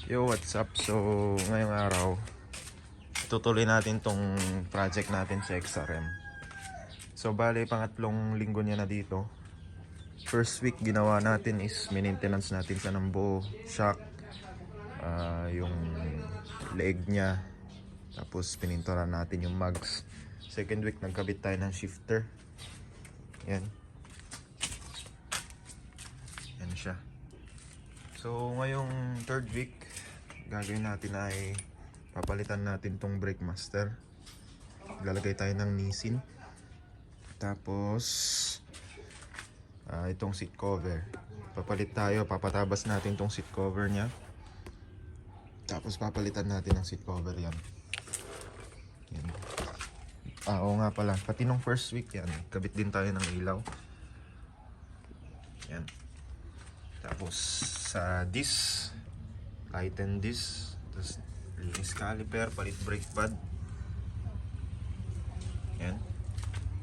Yo, what's up? So, ngayong araw, tutuloy natin tong project natin sa XRM. So, bale, pangatlong linggo niya na dito. First week, ginawa natin is maintenance natin sa ng buo, shock, yung leg niya, tapos pininturan natin yung mugs. Second week, nagkabit tayo ng shifter. Yan. Yan siya. So, ngayong third week, gagawin natin ay papalitan natin tong brake master. Lalagay tayo ng Nissin. Tapos itong seat cover. Papalit tayo, papatabas natin tong seat cover nya. Tapos papalitan natin ng seat cover yan. Yan. Oo nga pala, pati nung first week yan, kabit din tayo ng ilaw. Yan. Tapos sa disc, tighten disc, tapos linis caliper, palit brake pad. Yan.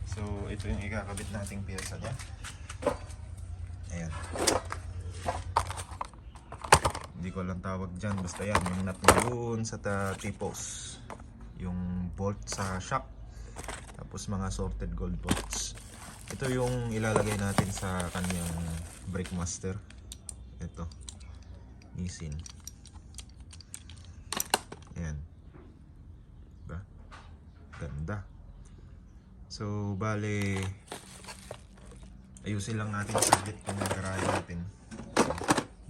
So ito yung ikakabit nating pyesa nya. Ayan. Hindi ko lang tawag dyan, basta yan, yung nut na yun sa T-post, yung bolt sa shock, tapos mga sorted gold bolts. Ito yung ilalagay natin sa kanyang brake master. Ito, Nissin. Ayan. Diba? Ganda. So, bale, ayusin lang natin saglit kung nagarayan natin.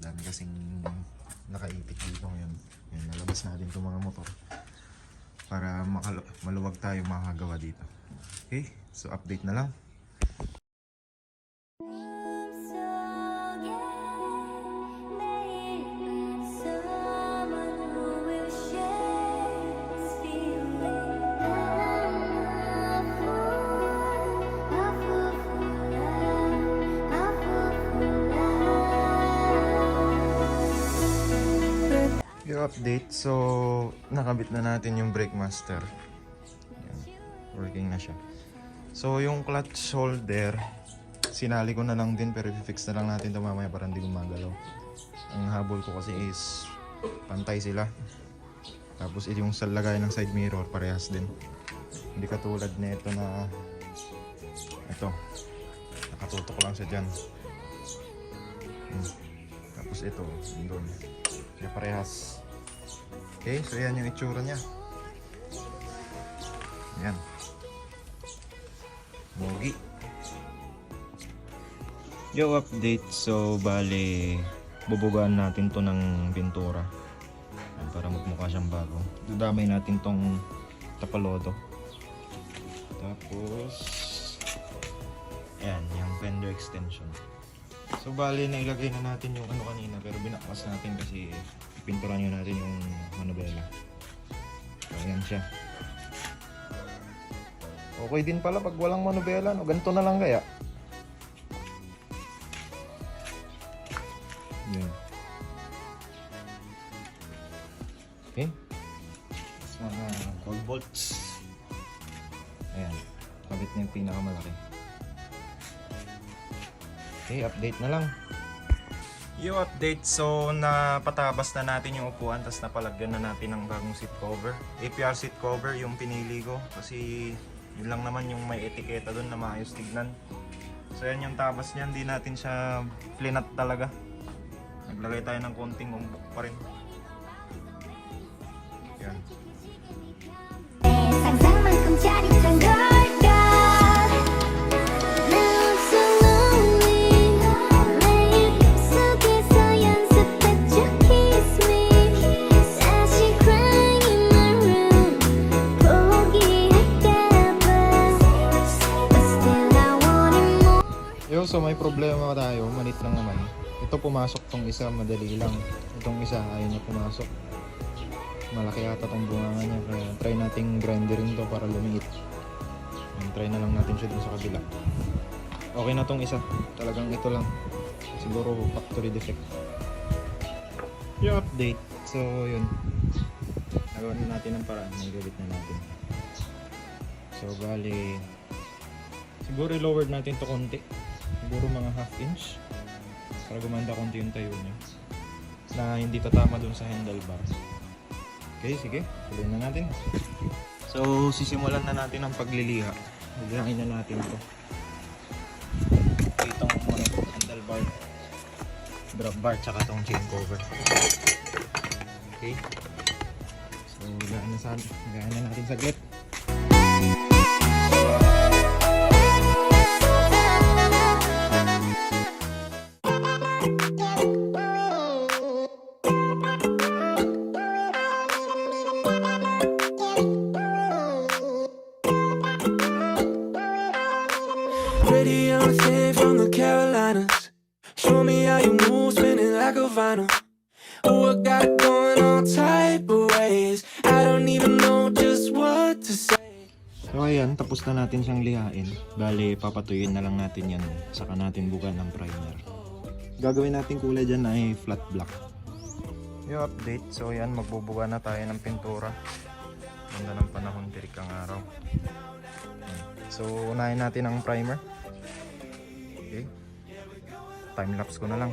Dami kasing nakaipit dito ngayon. Ayan, nalabas natin itong mga motor para maluwag tayo makagawa dito. Okay, so update na lang. Yung update, so nakabit na natin yung brake master. Yan, working na siya. So yung clutch holder, sinali ko na lang din, pero i-fix na lang natin ito mamaya para hindi gumagalaw. Ang habol ko kasi is pantay sila. Tapos yung sa lagay ng side mirror parehas din. Hindi katulad nito na ito, nakatutok lang siya dyan. Tapos ito, doon. Kaya parehas. Okay, so yan yung itsura niya. Yan. Mogi. Yung update, so bale bubugaan natin to ng pintura para magmukha siyang bago. Dudamay natin tong tapalodo. Tapos yan, yung fender extension. So bali na ilagay na natin yung ano kanina, pero binaklas natin kasi pinturan nyo natin yung manubela. So ayan siya. Okay din pala pag walang manubela, no? Ganito na lang kaya. Yan. Okay. Tapos mga cold bolts. Ayan. Kabit na yung pinakamalaki. Okay, update na lang. Yung update, so napatabas na natin yung upuan, tapos napalagyan na natin ng bagong seat cover. APR seat cover yung pinili ko kasi yun lang naman yung may etiketa doon na maayos tignan. So yan yung tabas niyan, hindi natin siya flinat talaga. Naglagay tayo ng konting umbok pa rin. Yan. So may problema tayo, manit lang naman. Ito pumasok tong isa, madali lang. Itong isa ayaw niya pumasok. Malaki yata tong bunganga niya, kaya try nating grinderin to para lumiit. Try na lang natin siya dun sa kabila. Okay na tong isa, talagang ito lang. Siguro factory defect. Yung update, so yun. Nagawa na natin ng paraan, nagalit na natin. So bali, siguro i-lowered natin to konti. Siguro mga half inch para gumanda konti yung tayo niya. na hindi tatama dun sa handlebar. Okay, sige. Tuloy na natin. So, sisimulan na natin ang pagliliha. Lihain na natin ito. Itong handlebar, drop bar, tsaka itong chain cover. Okay. So, lihain na natin saglit. Pretty young thing from the Carolinas. Show me how you move, spinning like a vinyl. Oh, I got it going all type of ways. I don't even know just what to say. So ayan, tapos na natin siyang lihain. Bale, papatuyuin na lang natin yan. Saka natin bukan ng primer. Gagawin natin kulay dyan ay flat black. Yung update, so ayan, magbubuga na tayo ng pintura. Ganda ng panahon, tirik ang araw. So unahin natin ang primer. Okay. Time lapse ko na lang.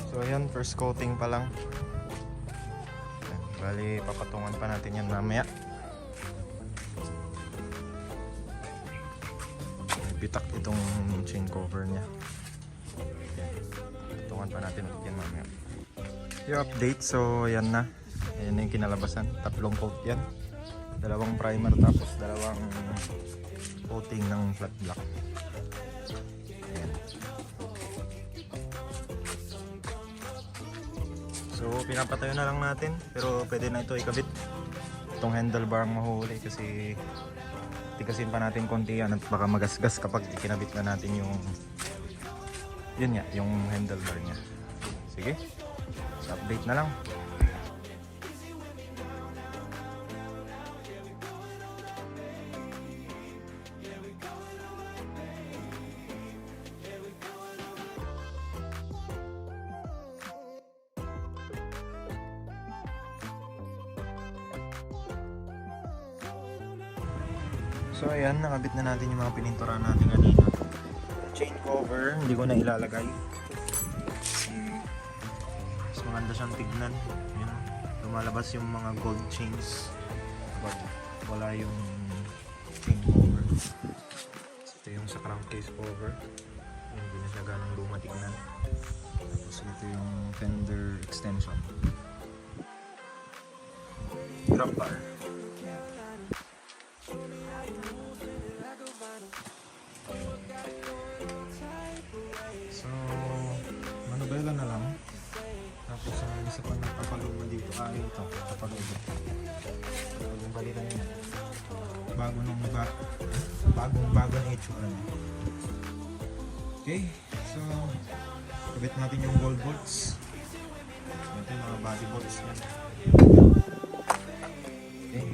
So ayan, first coating pa lang. Ayan, bali papatungan pa natin yan mamaya. Bitak itong chain cover niya. Patungan pa natin ulit yan mamaya. Yung update, so yan na. Ayan na yung kinalabasan. 3 coat yan. 2 primer tapos 2 coating ng flat black. Ayan. So pinapatayo na lang natin, pero pwede na ito ikabit. Itong handlebar ang mahuli kasi tikasin pa natin konti yan at baka magasgas kapag ikinabit na natin yung yun nga, yung handlebar nya. Sige, so update na lang. So ayan, nakabit na natin yung mga pininturahan natin kanina. Chain cover, hindi ko na ilalagay. Mas maganda siyang tignan. Yun, lumalabas yung mga gold chains kapag wala yung chain cover. Ito yung sa crankcase cover. Hindi na siya ganang luma tignan. Tapos ito yung fender extension. Drop bar. So, manubela na lang. Tapos ang isa pa nagpapaluma dito. Ito, kapaluma. So, yung balikan nyo. Bagong na itsura niya. Okay, so kabit natin yung gold bolts. Ito yung mga body bolts niya. Okay.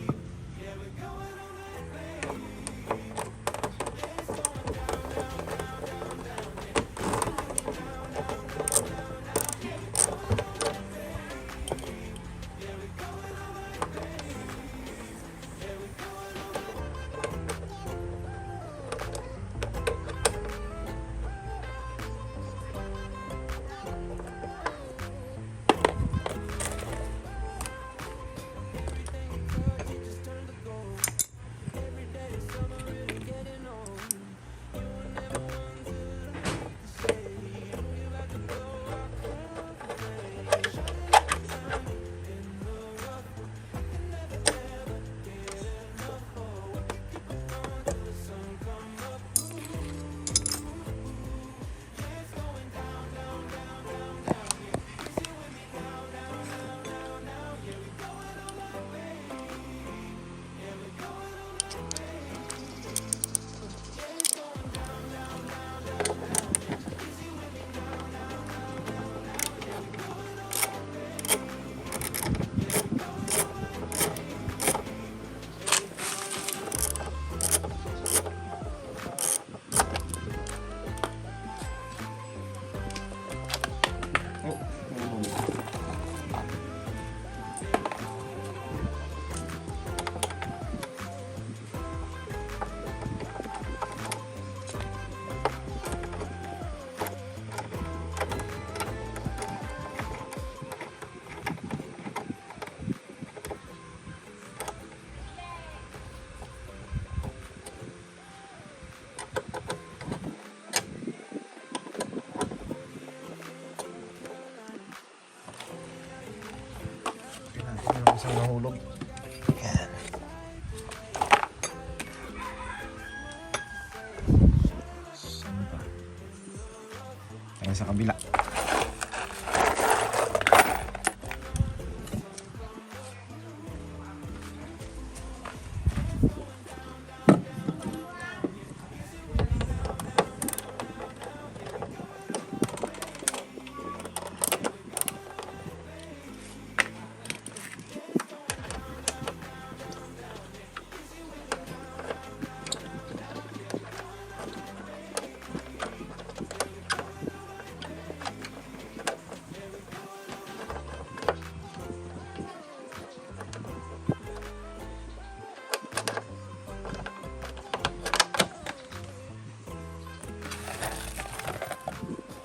Ano isang nahulog. Yan. Saan pa? Kaya sa kabila.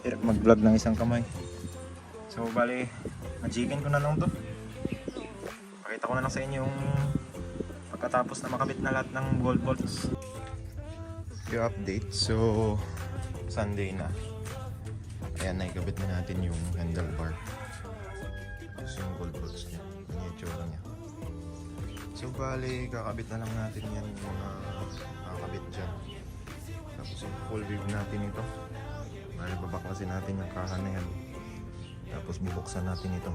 Hirap mag-vlog ng isang kamay. So bali, na-jiggin ko na lang to. Pakita ko na lang sa inyo yung pagkatapos na makabit na lahat ng gold bolts. Yung update, so Sunday na. Ayan, naikabit na natin yung handlebar. Tapos yung gold bolts niya, yung itsura niya. So bali, kakabit na lang natin yan yung mga kakabit dyan. Tapos yung full wave natin ito. Bali, babaklasin natin yung kahan na yan. Tapos bubuksan natin ito.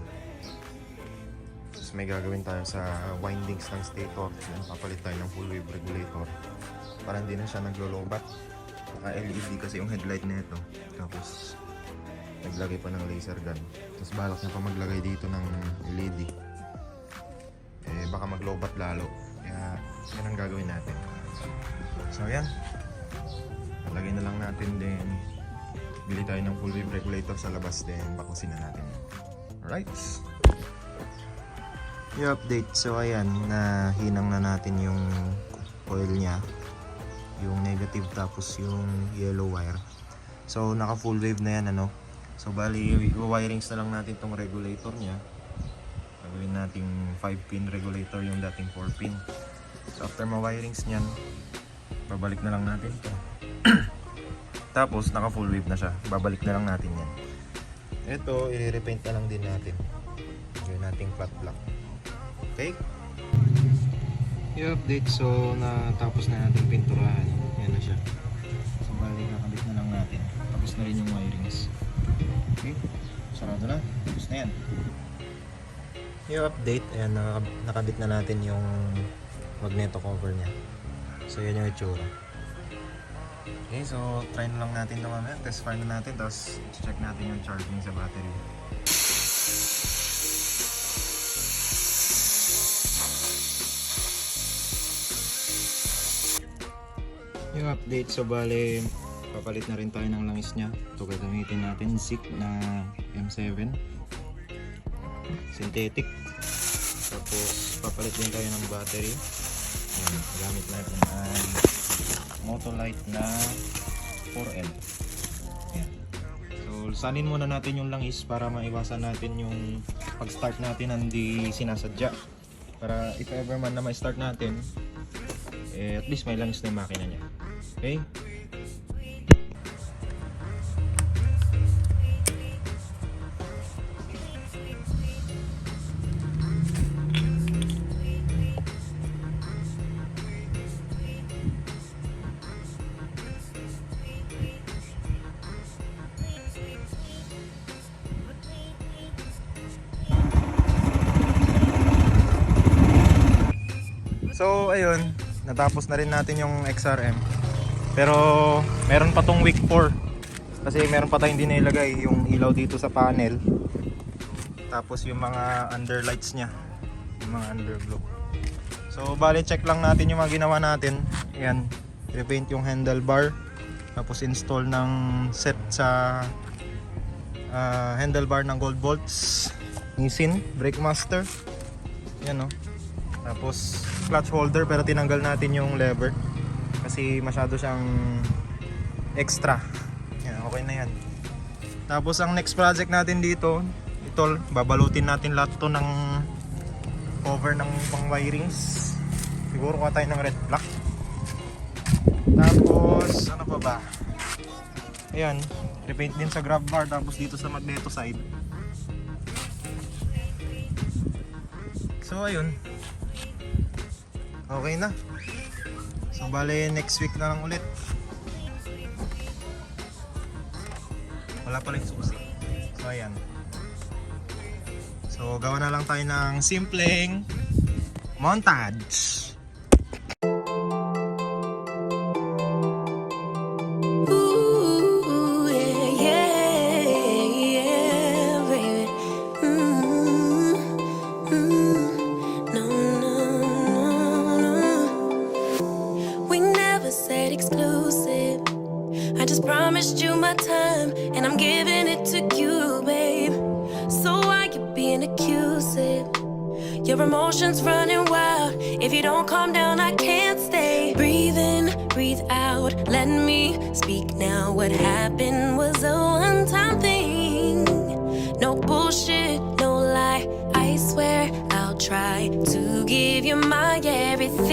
Tapos may gagawin tayo sa windings ng stator. Yan, papalit tayo ng full wave regulator para hindi na siya naglolobat. Naka LED kasi yung headlight na ito. Tapos naglagay pa ng laser gun. Tapos balak niya pa maglagay dito ng LED. Eh baka maglobat lalo. Kaya yan ang gagawin natin. So yan. Lagay na lang natin din. Bili tayo ng full wave regulator sa labas din. Bakusin na natin. Alright. Yung update. So ayan, nahinang na natin yung coil niya. Yung negative tapos yung yellow wire. So naka full wave na yan ano. So bali, wirings na lang natin tong regulator niya. Gagawin nating 5-pin regulator yung dating 4-pin. So after ma-wirings niyan, babalik na lang natin ito. Tapos naka full wave na siya. Babalik na lang natin yan. Ito, i-repaint na lang din natin. Gawin nating flat black. Okay? I-update. So natapos na natin pinturahan. Yan na siya. So bali, kakabit na lang natin. Tapos na rin yung wirings. Okay? Sarado na. Tapos na yan. I-update. Ayan, nakabit na natin yung magneto cover niya. So yan yung itsura. Okay, so try na lang natin ito mamaya. Test fire na natin, tapos check natin yung charging sa battery. Yung update, so bale papalit na rin tayo ng langis nya. Ito gagamitin natin, SICK na M7 synthetic. Tapos papalit din tayo ng battery. Ayan, gamit natin ang Motolite na 4L. Ayan. So sanin muna natin yung langis para maiwasan natin yung pag-start natin hindi sinasadya. Para if ever man na ma-start natin, at least may langis na yung makina niya. Okay? So ayun, natapos na rin natin yung XRM. Pero meron pa tong week 4. Kasi meron pa tayong hindi nailagay yung ilaw dito sa panel. Tapos yung mga underlights niya, yung mga underglow. So bali check lang natin yung mga ginawa natin. Ayan, repaint yung handlebar. Tapos install ng set sa handlebar ng gold bolts. Nissin Brake Master. Yan o. Tapos clutch holder, pero tinanggal natin yung lever kasi masyado siyang extra. Yan, okay na yan. Tapos ang next project natin dito, ito, babalutin natin lahat to ng cover ng pang wirings. Siguro kuha tayo ng red black. Tapos ano pa ba? Ayan, repaint din sa grab bar. Tapos dito sa magneto side, So ayun. Okay na. So bale next week na lang ulit. Wala pa rin susi. So ayan. So gawa na lang tayo ng simpleng montage. Ooh, yeah, yeah, yeah, baby. No, no, no, no. We never said exclusive. I just promised you my time, and I'm giving it to you, babe. So why you being accusive? Your emotions running wild. If you don't calm down, I can't stay. Breathe in, breathe out. Let me speak now. What happened was a one-time thing. No bullshit, no lie. I swear I'll try to give you my everything.